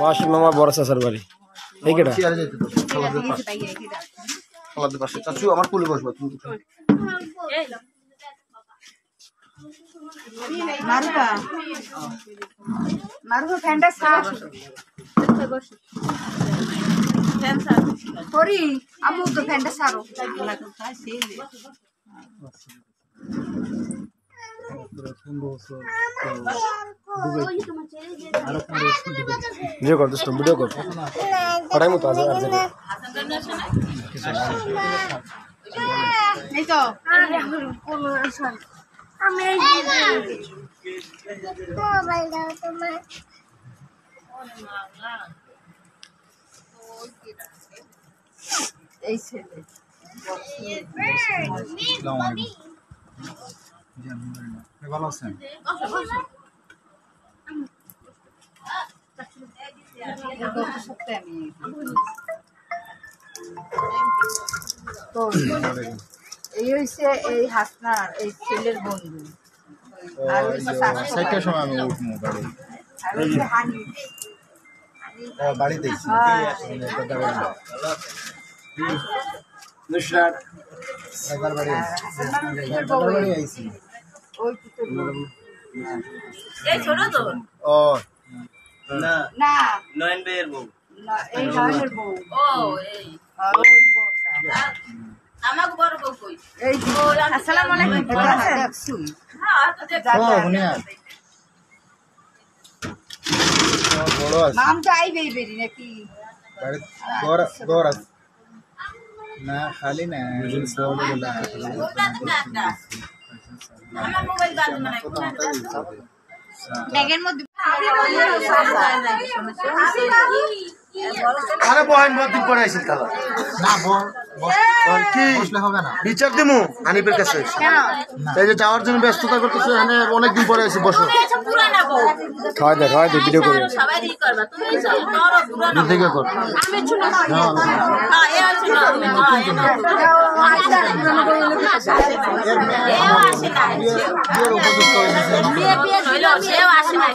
মাসি মামা বড় চাচার বাড়ি এইটা পাশে চাচু আমার কোলে বসবা তুমি মারুকা মারুকা ফ্যানটা সার করি আমু তো ফ্যানটা সারো ভিডিও কর দোস্ত ভিডিও কর পড়াই মতো আছে আর যাবে এই তো আমি মোবাইল দাও তোমার এই ছেলে ভালো আছেন তো এই হইছে এই হাসনার এই ছেলের বন্ধু আর হইছে সাইটের সময় আমি উঠবো গাড়ি আর হইছে হানি বাড়িতে নুসরাত একবার বাড়ি আইছি ওই তো এই ছোট তো ও না না নয়ন বের বউ না এই নয়নের বউ ও এই ওই বউটা আমাকে বড় বউ কই এই আসসালামু আলাইকুম দেখছুই হ্যাঁ তো দেখ বড় আছে মাম তো আইবেই বেরি নাকি বাড়ি দৌড় আছে না খালি না আমার মোবাইল বাদ মানে ব্যাগের মধ্যে আরে বহেন বদিন পড়ে আইছিল তালা না বল কি বসলে হবে না বিচার দিমু হানিফের কাছে এই যে যাওয়ার জন্য ব্যস্ততা করতেছে এখানে অনেক দিন পরে আইছি বসো পুরানা বউ খাওয়া দে ভিডিও করে সবাই ই করবা তুমি বড় পুরানা দেখে কর আমি ছোট হ্যাঁ এ আছে না তুমি সেও আসে না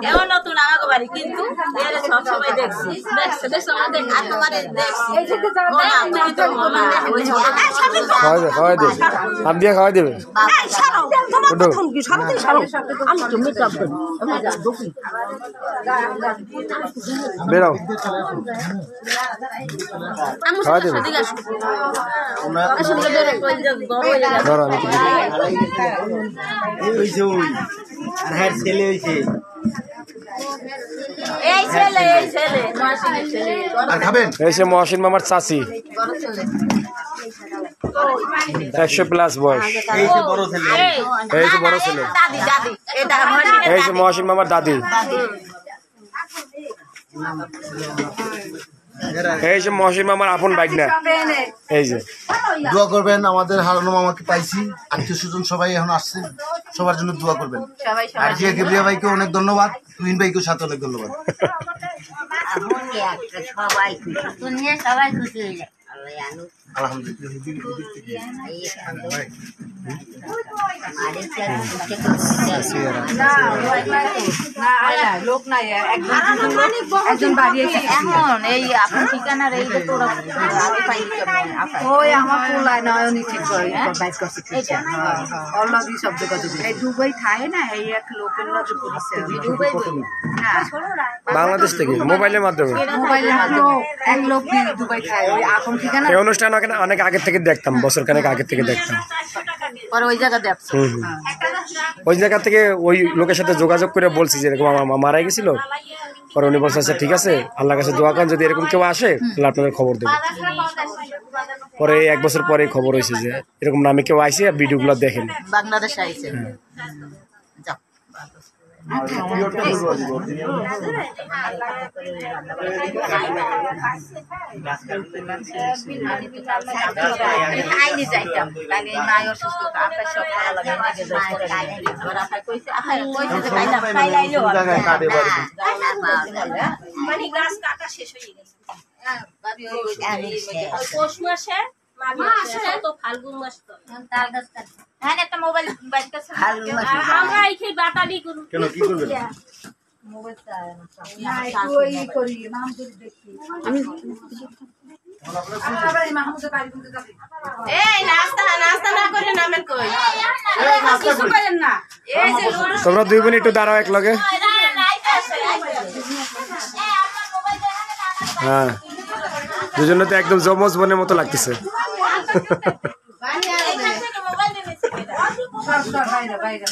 এও নতুন আমাকে বাড়ি কিন্তু এর সব সময় দেখছি আর তোমারে দেখছি খাওয়া দে হাত দিয়ে খাওয়া দেবে বেরাও খাওয়া দেবে ধরো আমি ছেলে হয়েছে এই ছেলে মহাসিনের ছেলে আর খাবেন এসে মহসিন মামার চাচি 100+ বয়স এই যে বড় ছেলে এই যে বড় ছেলে দাদি এটা মহাসিনের এই যে মহসিন মামার দাদি এই যে মহসিন মামার আপন বাইক না এই যে দোয়া করবেন আমাদের হারানো মামাকে পাইছি আত্মীয় স্বজন সবাই এখন আসছে সবার জন্য দোয়া করবেন আর জিয়া কিবরিয়া ভাইকে অনেক ধন্যবাদ তুহিন ভাইকে সাথে অনেক ধন্যবাদ সবাই খুশি হয়ে যায় লোক নাই একজন বাড়ি এখন এই আপনার ঠিকানার এই যে তোরা আগে পাইলি ওই আমার পোলায় নয়নি ঠিক করে অলরেডি শব্দ কত এই দুবাই থাকে না এই এক লোকের নজর করেছে দুবাই বাংলাদেশ থেকে মোবাইলের মাধ্যমে মোবাইলের মাধ্যমে এক লোক দুবাই থাকে ওই আপন ঠিকানা এই অনুষ্ঠান অনেক আগে থেকে দেখতাম বছর খানেক আগে থেকে দেখতাম পরে ওই জায়গা দেখছো ওই জায়গা থেকে ওই লোকের সাথে যোগাযোগ করে বলছি যে এরকম আমার মা মারা গেছিল পরে উনি বলছে আচ্ছা ঠিক আছে আল্লাহর কাছে দোয়া করেন যদি এরকম কেউ আসে তাহলে আপনাদের খবর দেবো পরে 1 বছর পরে খবর হয়েছে যে এরকম নামে কেউ আইসে আর ভিডিওগুলো দেখেন বাংলাদেশে আইছে যাও আইনি যাইতাম তাহলে মায়ের অসুস্থ আকাশ সব ভালো লাগে কইছে মানে গাছ কাটা শেষ হয়ে গেছে পৌষ মাসে তো ফাল্গুন মাস তো তাল গাছ কাট হ্যাঁ একটা মোবাইল বাইক কাছে ফাল্গুন মাস আমরা এই খেয়ে বাটালি করু কেন কি করবেন না একটু ওই করি মাহমুদ দেখি আমি আবার এই মাহমুদের বাড়ি বলতে যাবি এই নাস্তা নাস্তা না করে নামের কই কিছু করেন না এই যে লুডু তোমরা দুই বোন একটু দাঁড়াও এক লগে হ্যাঁ দুজনে তো একদম জমজ বোনের মতো লাগতেছে মোবাইল নিয়ে সব বাইরে বাইরে